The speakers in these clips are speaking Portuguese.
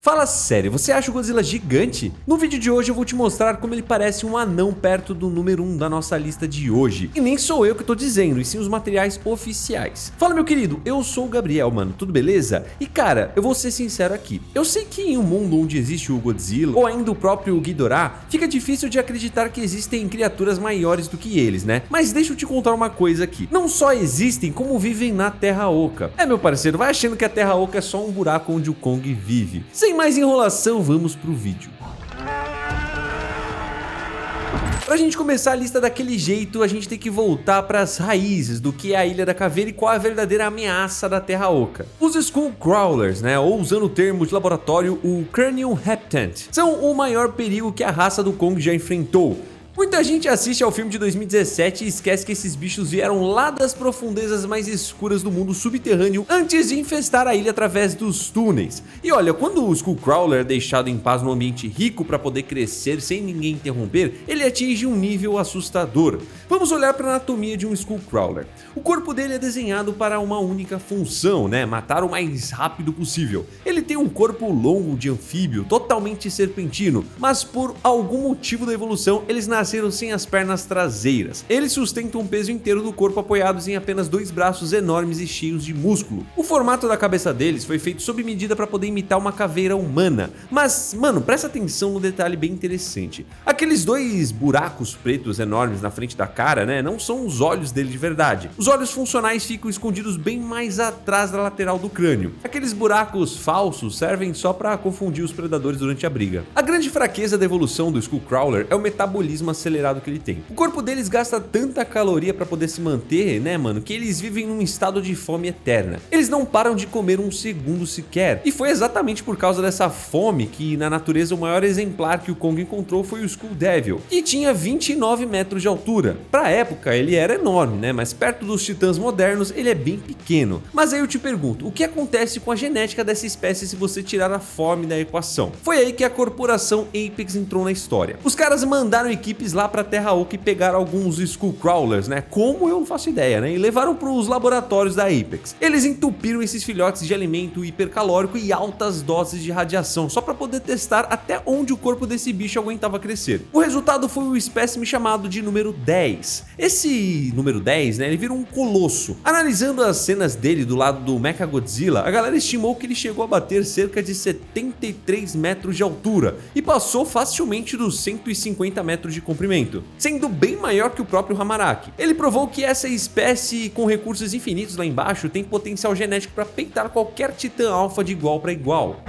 Fala sério, você acha o Godzilla gigante? No vídeo de hoje eu vou te mostrar como ele parece um anão perto do número 1 da nossa lista de hoje. E nem sou eu que tô dizendo, e sim os materiais oficiais. Fala meu querido, eu sou o Gabriel, mano, tudo beleza? E cara, eu vou ser sincero aqui, eu sei que em um mundo onde existe o Godzilla, ou ainda o próprio Ghidorah, fica difícil de acreditar que existem criaturas maiores do que eles, né? Mas deixa eu te contar uma coisa aqui, não só existem, como vivem na Terra Oca. É meu parceiro, vai achando que a Terra Oca é só um buraco onde o Kong vive. Sem mais enrolação, vamos pro vídeo. Pra gente começar a lista daquele jeito, a gente tem que voltar para as raízes do que é a Ilha da Caveira e qual é a verdadeira ameaça da Terra Oca. Os Skullcrawlers, né, ou usando o termo de laboratório, o Cranium Reptant, são o maior perigo que a raça do Kong já enfrentou. Muita gente assiste ao filme de 2017 e esquece que esses bichos vieram lá das profundezas mais escuras do mundo subterrâneo antes de infestar a ilha através dos túneis. E olha, quando o Skullcrawler é deixado em paz num ambiente rico para poder crescer sem ninguém interromper, ele atinge um nível assustador. Vamos olhar para a anatomia de um Skullcrawler. O corpo dele é desenhado para uma única função, né? Matar o mais rápido possível. Ele tem um corpo longo de anfíbio, totalmente serpentino, mas por algum motivo da evolução, eles nasceram sem as pernas traseiras. Eles sustentam o peso inteiro do corpo apoiados em apenas dois braços enormes e cheios de músculo. O formato da cabeça deles foi feito sob medida para poder imitar uma caveira humana. Mas, mano, presta atenção no detalhe bem interessante. Aqueles dois buracos pretos enormes na frente da cara, né, não são os olhos dele de verdade. Os olhos funcionais ficam escondidos bem mais atrás da lateral do crânio. Aqueles buracos falsos servem só para confundir os predadores durante a briga. A grande fraqueza da evolução do Skullcrawler é o metabolismo acelerado que ele tem. O corpo deles gasta tanta caloria para poder se manter, né, mano, que eles vivem num estado de fome eterna. Eles não param de comer um segundo sequer. E foi exatamente por causa dessa fome que na natureza o maior exemplar que o Kong encontrou foi o Skull Devil, que tinha 29 metros de altura. Pra época ele era enorme, né, mas perto dos titãs modernos ele é bem pequeno. Mas aí eu te pergunto, o que acontece com a genética dessa espécie se você tirar a fome da equação? Foi aí que a corporação Apex entrou na história. Os caras mandaram equipes lá pra Terra Oca e pegaram alguns Skullcrawlers, né, como eu não faço ideia, né, e levaram pros laboratórios da Apex. Eles entupiram esses filhotes de alimento hipercalórico e altas doses de radiação, só pra poder testar até onde o corpo desse bicho aguentava crescer. O resultado foi o espécime chamado de número 10. Esse número 10, né, ele vira um colosso. Analisando as cenas dele do lado do Mechagodzilla, a galera estimou que ele chegou a bater cerca de 73 metros de altura e passou facilmente dos 150 metros de comprimento, sendo bem maior que o próprio Hammurabi. Ele provou que essa espécie com recursos infinitos lá embaixo tem potencial genético para peitar qualquer titã alfa de igual para igual.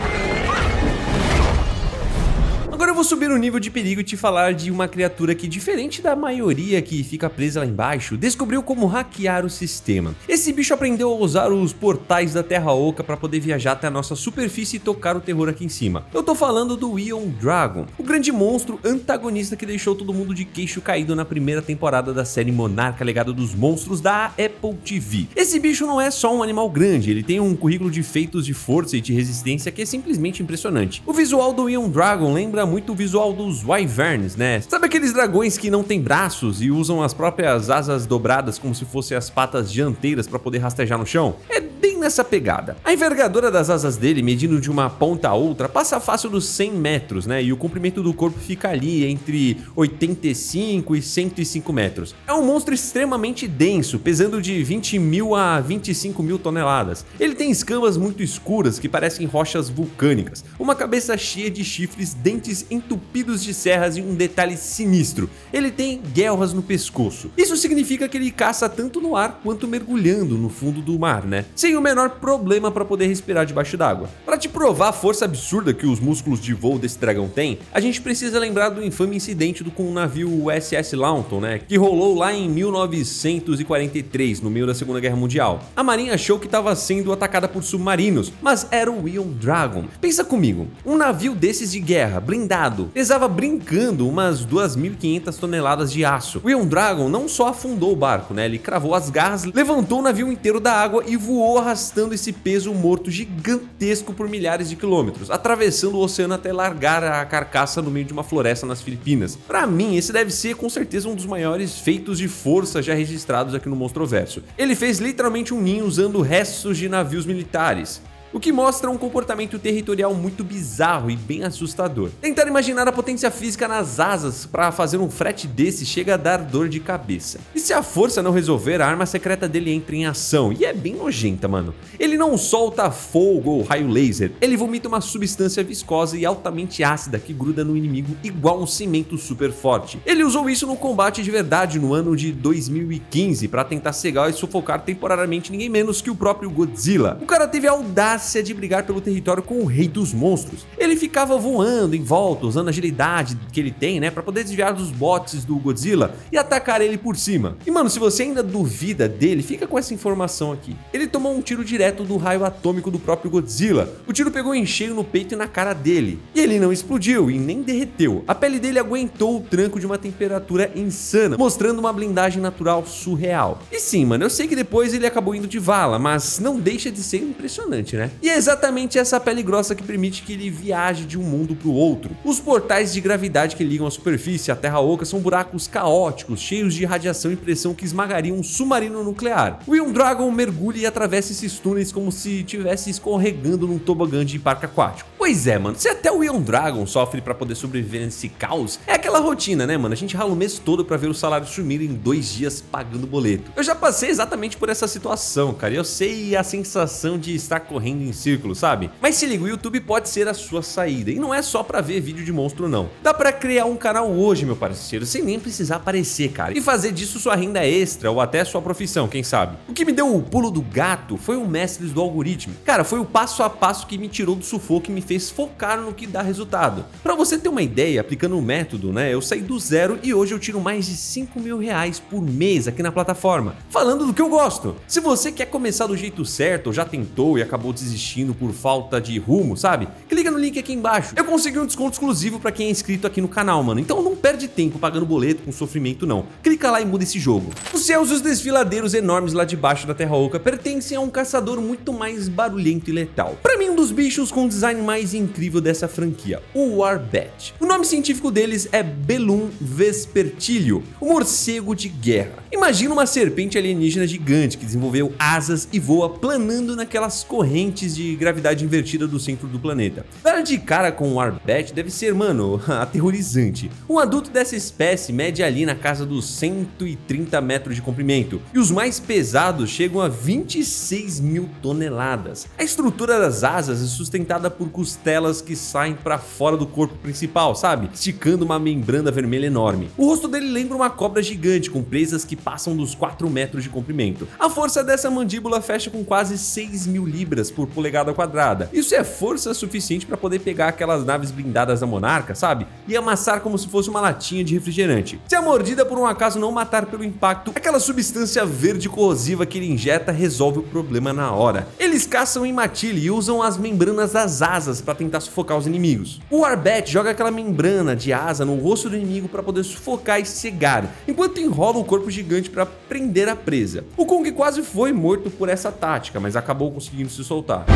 Agora eu vou subir o nível de perigo e te falar de uma criatura que, diferente da maioria que fica presa lá embaixo, descobriu como hackear o sistema. Esse bicho aprendeu a usar os portais da Terra Oca para poder viajar até a nossa superfície e tocar o terror aqui em cima. Eu tô falando do Ion Dragon, o grande monstro antagonista que deixou todo mundo de queixo caído na primeira temporada da série Monarca Legado dos Monstros da Apple TV. Esse bicho não é só um animal grande, ele tem um currículo de feitos de força e de resistência que é simplesmente impressionante. O visual do Ion Dragon lembra muito o visual dos Wyverns, né? Sabe aqueles dragões que não têm braços e usam as próprias asas dobradas como se fossem as patas dianteiras para poder rastejar no chão? É bem nessa pegada. A envergadura das asas dele, medindo de uma ponta a outra, passa fácil dos 100 metros, né? E o comprimento do corpo fica ali entre 85 e 105 metros. É um monstro extremamente denso, pesando de 20 mil a 25 mil toneladas. Ele tem escamas muito escuras que parecem rochas vulcânicas, uma cabeça cheia de chifres, dentes entupidos de serras e um detalhe sinistro: ele tem guelras no pescoço. Isso significa que ele caça tanto no ar quanto mergulhando no fundo do mar, né? Sem o menor problema para poder respirar debaixo d'água. Para te provar a força absurda que os músculos de voo desse dragão têm, a gente precisa lembrar do infame incidente com o navio USS Lawton, né, que rolou lá em 1943, no meio da Segunda Guerra Mundial. A marinha achou que estava sendo atacada por submarinos, mas era o Ion Dragon. Pensa comigo, um navio desses de guerra, blindado, pesava brincando umas 2.500 toneladas de aço. O Ion Dragon não só afundou o barco, né, ele cravou as garras, levantou o navio inteiro da água e voou arrastando esse peso morto gigantesco por milhares de quilômetros, atravessando o oceano até largar a carcaça no meio de uma floresta nas Filipinas. Pra mim, esse deve ser com certeza um dos maiores feitos de força já registrados aqui no Monstroverso. Ele fez literalmente um ninho usando restos de navios militares. o que mostra um comportamento territorial muito bizarro e bem assustador. Tentar imaginar a potência física nas asas para fazer um frete desse chega a dar dor de cabeça. E se a força não resolver, a arma secreta dele entra em ação, e é bem nojenta, mano. Ele não solta fogo ou raio laser, ele vomita uma substância viscosa e altamente ácida que gruda no inimigo igual um cimento super forte. Ele usou isso no combate de verdade no ano de 2015 para tentar cegar e sufocar temporariamente ninguém menos que o próprio Godzilla. O cara teve a audácia de brigar pelo território com o rei dos monstros. Ele ficava voando em volta, usando a agilidade que ele tem, né, para poder desviar dos botes do Godzilla e atacar ele por cima. E mano, se você ainda duvida dele, fica com essa informação aqui. Ele tomou um tiro direto do raio atômico do próprio Godzilla. O tiro pegou em cheio no peito e na cara dele. E ele não explodiu e nem derreteu. A pele dele aguentou o tranco de uma temperatura insana, mostrando uma blindagem natural surreal. E sim, mano, eu sei que depois ele acabou indo de vala, mas não deixa de ser impressionante, né? E é exatamente essa pele grossa que permite que ele viaje de um mundo pro outro. Os portais de gravidade que ligam a superfície à Terra Oca são buracos caóticos, cheios de radiação e pressão que esmagariam um submarino nuclear. O Ion Dragon mergulha e atravessa esses túneis como se estivesse escorregando num tobogã de parque aquático. Pois é, mano, se até o Ion Dragon sofre pra poder sobreviver nesse caos, é aquela rotina, né, mano? A gente rala o mês todo pra ver o salário sumir em 2 dias pagando boleto. Eu já passei exatamente por essa situação, cara, e eu sei a sensação de estar correndo em círculo, sabe? Mas se liga, o YouTube pode ser a sua saída, e não é só pra ver vídeo de monstro não. Dá pra criar um canal hoje, meu parceiro, sem nem precisar aparecer, cara, e fazer disso sua renda extra ou até sua profissão, quem sabe? O que me deu o pulo do gato foi o Mestres do Algoritmo. Cara, foi o passo a passo que me tirou do sufoco e me fez focar no que dá resultado. Pra você ter uma ideia, aplicando o método, né, eu saí do zero e hoje eu tiro mais de 5 mil reais por mês aqui na plataforma, falando do que eu gosto. Se você quer começar do jeito certo, ou já tentou e acabou desistindo por falta de rumo, sabe? Clica no link aqui embaixo. Eu consegui um desconto exclusivo pra quem é inscrito aqui no canal, mano, então não perde tempo pagando boleto com sofrimento não. Clica lá e muda esse jogo. Os céus e os desfiladeiros enormes lá debaixo da Terra Oca pertencem a um caçador muito mais barulhento e letal. Pra mim, um dos bichos com o design mais incrível dessa franquia, o Warbet. O nome científico deles é Belum vespertilio, o morcego de guerra. Imagina uma serpente alienígena gigante que desenvolveu asas e voa planando naquelas correntes de gravidade invertida do centro do planeta. Dar de cara com o Warbet deve ser, mano, aterrorizante. Um adulto dessa espécie mede ali na casa dos 130 metros de comprimento, e os mais pesados chegam a 26 mil toneladas. A estrutura das asas é sustentada por costelas que saem para fora do corpo principal, sabe? Esticando uma membrana vermelha enorme. O rosto dele lembra uma cobra gigante com presas que passam dos 4 metros de comprimento. A força dessa mandíbula fecha com quase 6 mil libras por polegada quadrada. Isso é força suficiente para poder pegar aquelas naves blindadas da Monarca, sabe? E amassar como se fosse uma latinha de refrigerante. Se a mordida por um acaso não matar pelo impacto, aquela substância verde corrosiva que ele injeta resolve o problema na hora. Eles caçam em matilha e usam as membranas das asas para tentar sufocar os inimigos. O Warbet joga aquela membrana de asa no rosto do inimigo para poder sufocar e cegar, enquanto enrola o corpo gigante para prender a presa. O Kong quase foi morto por essa tática, mas acabou conseguindo se soltar.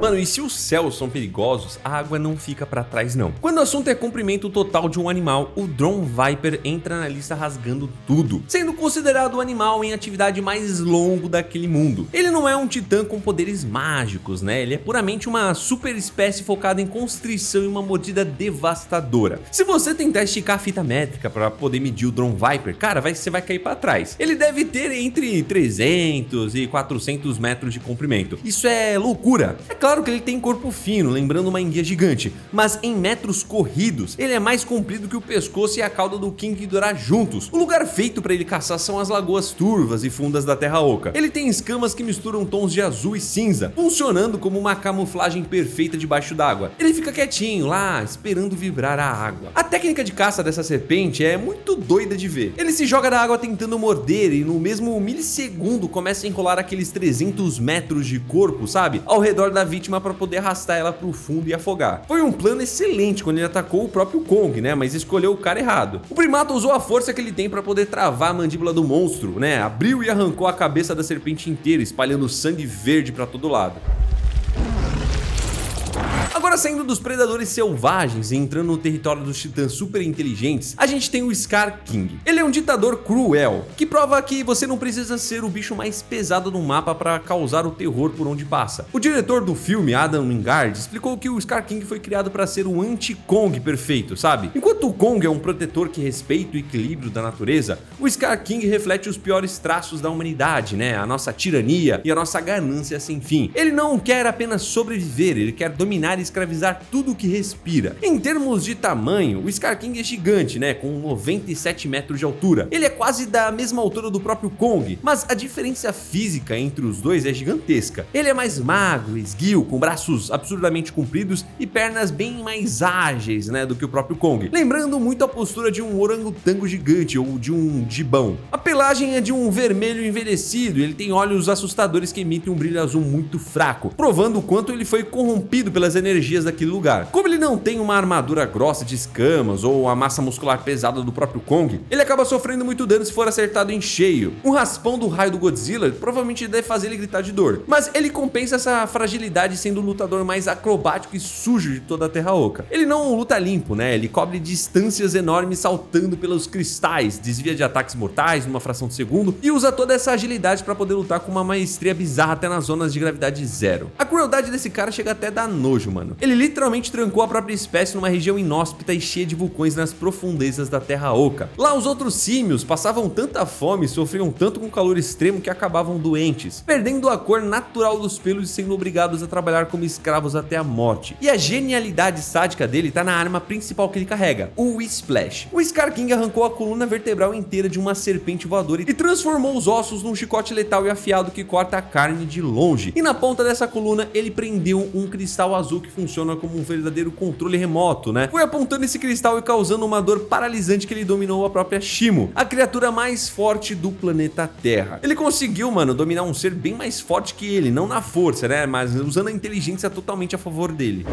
Mano, e se os céus são perigosos, a água não fica pra trás não. Quando o assunto é comprimento total de um animal, o Drone Viper entra na lista rasgando tudo, sendo considerado o animal em atividade mais longo daquele mundo. Ele não é um titã com poderes mágicos, né? Ele é puramente uma super espécie focada em constrição e uma mordida devastadora. Se você tentar esticar a fita métrica pra poder medir o Drone Viper, cara, você vai cair pra trás. Ele deve ter entre 300 e 400 metros de comprimento. Isso é loucura. É claro que ele tem corpo fino, lembrando uma enguia gigante, mas em metros corridos, ele é mais comprido que o pescoço e a cauda do King Ghidorah juntos. O lugar feito para ele caçar são as lagoas turvas e fundas da Terra Oca. Ele tem escamas que misturam tons de azul e cinza, funcionando como uma camuflagem perfeita debaixo d'água. Ele fica quietinho lá, esperando vibrar a água. A técnica de caça dessa serpente é muito doida de ver. Ele se joga da água tentando morder e no mesmo milissegundo começa a enrolar aqueles 300 metros de corpo, sabe? Ao redor da vítima para poder arrastar ela pro fundo e afogar. Foi um plano excelente quando ele atacou o próprio Kong, né? Mas escolheu o cara errado. O primata usou a força que ele tem para poder travar a mandíbula do monstro, né? Abriu e arrancou a cabeça da serpente inteira, espalhando sangue verde para todo lado. Agora Agora, saindo dos predadores selvagens e entrando no território dos titãs super inteligentes, a gente tem o Scar King. Ele é um ditador cruel, que prova que você não precisa ser o bicho mais pesado no mapa para causar o terror por onde passa. O diretor do filme, Adam Wingard, explicou que o Scar King foi criado para ser um anti-Kong perfeito, sabe? Enquanto o Kong é um protetor que respeita o equilíbrio da natureza, o Scar King reflete os piores traços da humanidade, né? A nossa tirania e a nossa ganância sem fim. Ele não quer apenas sobreviver, ele quer dominar e escravizar tudo que respira. Em termos de tamanho, o Scar King é gigante, né? Com 97 metros de altura. Ele é quase da mesma altura do próprio Kong, mas a diferença física entre os dois é gigantesca. Ele é mais magro, esguio, com braços absurdamente compridos e pernas bem mais ágeis, né, do que o próprio Kong, lembrando muito a postura de um orangotango gigante ou de um gibão. A pelagem é de um vermelho envelhecido e ele tem olhos assustadores que emitem um brilho azul muito fraco, provando o quanto ele foi corrompido pelas energias daquele lugar. Como ele não tem uma armadura grossa de escamas ou a massa muscular pesada do próprio Kong, ele acaba sofrendo muito dano se for acertado em cheio. Um raspão do raio do Godzilla provavelmente deve fazer ele gritar de dor, mas ele compensa essa fragilidade sendo o lutador mais acrobático e sujo de toda a Terra Oca. Ele não luta limpo, né? Ele cobre distâncias enormes saltando pelos cristais, desvia de ataques mortais numa fração de segundo e usa toda essa agilidade para poder lutar com uma maestria bizarra até nas zonas de gravidade zero. A crueldade desse cara chega até a dar nojo, mano. Ele literalmente trancou a própria espécie numa região inóspita e cheia de vulcões nas profundezas da Terra Oca. Lá os outros símios passavam tanta fome e sofriam tanto com calor extremo que acabavam doentes, perdendo a cor natural dos pelos e sendo obrigados a trabalhar como escravos até a morte. E a genialidade sádica dele tá na arma principal que ele carrega, o Splash. O Scar King arrancou a coluna vertebral inteira de uma serpente voadora e transformou os ossos num chicote letal e afiado que corta a carne de longe. E na ponta dessa coluna ele prendeu um cristal azul que funciona como um verdadeiro controle remoto, né? Foi apontando esse cristal e causando uma dor paralisante que ele dominou a própria Shimo, a criatura mais forte do planeta Terra. Ele conseguiu, mano, dominar um ser bem mais forte que ele, não na força, né? Mas usando a inteligência totalmente a favor dele.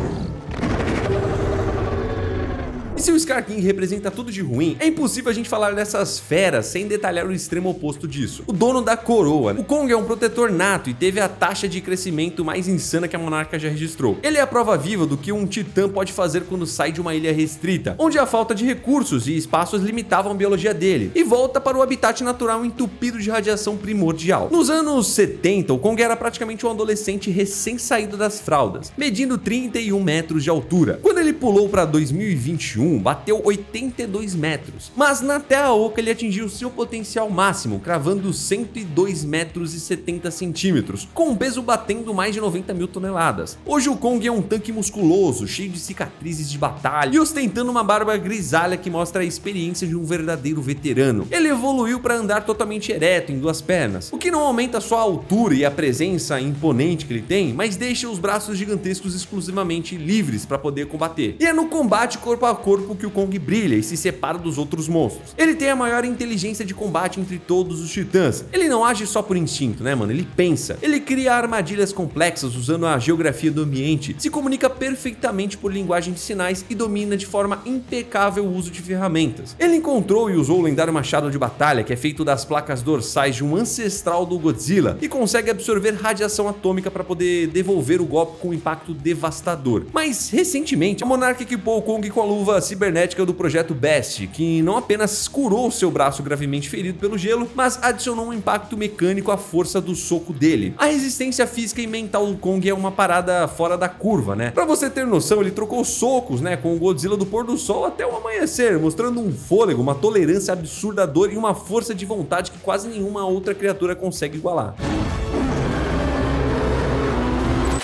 E se o Scar King representa tudo de ruim, é impossível a gente falar dessas feras sem detalhar o extremo oposto disso. O dono da coroa. O Kong é um protetor nato e teve a taxa de crescimento mais insana que a monarca já registrou. Ele é a prova viva do que um titã pode fazer quando sai de uma ilha restrita, onde a falta de recursos e espaços limitavam a biologia dele, e volta para o habitat natural entupido de radiação primordial. Nos anos 70, o Kong era praticamente um adolescente recém-saído das fraldas, medindo 31 metros de altura. Quando ele pulou para 2021, bateu 82 metros, mas na Terra Oca ele atingiu seu potencial máximo, cravando 102 metros e 70 centímetros, com um peso batendo mais de 90 mil toneladas. Hoje o Kong é um tanque musculoso, cheio de cicatrizes de batalha e ostentando uma barba grisalha que mostra a experiência de um verdadeiro veterano. Ele evoluiu para andar totalmente ereto em duas pernas, o que não aumenta só a altura e a presença imponente que ele tem, mas deixa os braços gigantescos exclusivamente livres para poder combater. E é no combate corpo a corpo que o Kong brilha e se separa dos outros monstros. Ele tem a maior inteligência de combate entre todos os titãs. Ele não age só por instinto, né, mano? Ele pensa. Ele cria armadilhas complexas usando a geografia do ambiente, se comunica perfeitamente por linguagem de sinais e domina de forma impecável o uso de ferramentas. Ele encontrou e usou o lendário machado de batalha, que é feito das placas dorsais de um ancestral do Godzilla e consegue absorver radiação atômica para poder devolver o golpe com um impacto devastador. Mas recentemente, a monarca equipou o Kong com a luva cibernética do projeto Best, que não apenas curou seu braço gravemente ferido pelo gelo, mas adicionou um impacto mecânico à força do soco dele. A resistência física e mental do Kong é uma parada fora da curva, né? Pra você ter noção, ele trocou socos, né, com o Godzilla do pôr do sol até o amanhecer, mostrando um fôlego, uma tolerância absurda à dor e uma força de vontade que quase nenhuma outra criatura consegue igualar.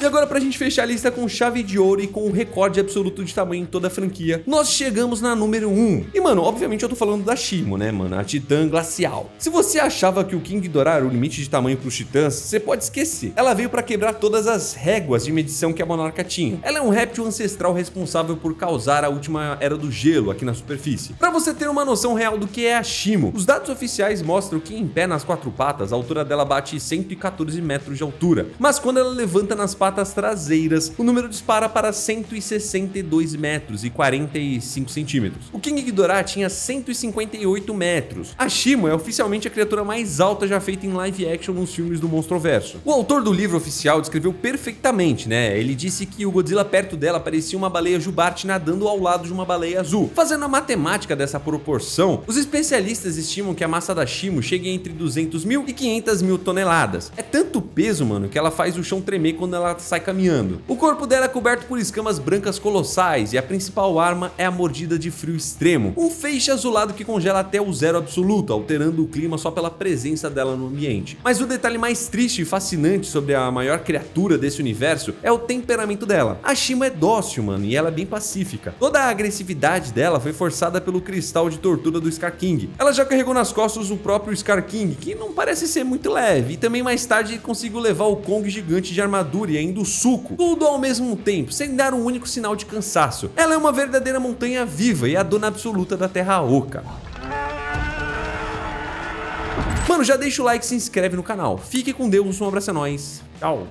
E agora, pra gente fechar a lista com chave de ouro e com o recorde absoluto de tamanho em toda a franquia, nós chegamos na número 1. E mano, obviamente eu tô falando da Shimo, né mano, a titã glacial. Se você achava que o King Ghidorah era o limite de tamanho pros titãs, você pode esquecer. Ela veio pra quebrar todas as réguas de medição que a monarca tinha. Ela é um réptil ancestral responsável por causar a última era do gelo aqui na superfície. Pra você ter uma noção real do que é a Shimo, os dados oficiais mostram que em pé nas quatro patas, a altura dela bate 114 metros de altura. Mas quando ela levanta nas patas patas traseiras, o número dispara para 162 metros e 45 centímetros. O King Ghidorah tinha 158 metros. A Shimo é oficialmente a criatura mais alta já feita em live action nos filmes do Monstro-Verso. O autor do livro oficial descreveu perfeitamente, né? Ele disse que o Godzilla perto dela parecia uma baleia jubarte nadando ao lado de uma baleia azul. Fazendo a matemática dessa proporção, os especialistas estimam que a massa da Shimo chegue entre 200 mil e 500 mil toneladas. É tanto peso, mano, que ela faz o chão tremer quando ela sai caminhando. O corpo dela é coberto por escamas brancas colossais e a principal arma é a mordida de frio extremo, um feixe azulado que congela até o zero absoluto, alterando o clima só pela presença dela no ambiente. Mas o detalhe mais triste e fascinante sobre a maior criatura desse universo é o temperamento dela. A Shimo é dócil, mano, e ela é bem pacífica. Toda a agressividade dela foi forçada pelo cristal de tortura do Scar King. Ela já carregou nas costas o próprio Scar King, que não parece ser muito leve, e também mais tarde conseguiu levar o Kong gigante de armadura e ainda o suco, tudo ao mesmo tempo, sem dar um único sinal de cansaço. Ela é uma verdadeira montanha viva e a dona absoluta da Terra Oca. Mano, já deixa o like e se inscreve no canal. Fique com Deus, um abraço a nós. Tchau.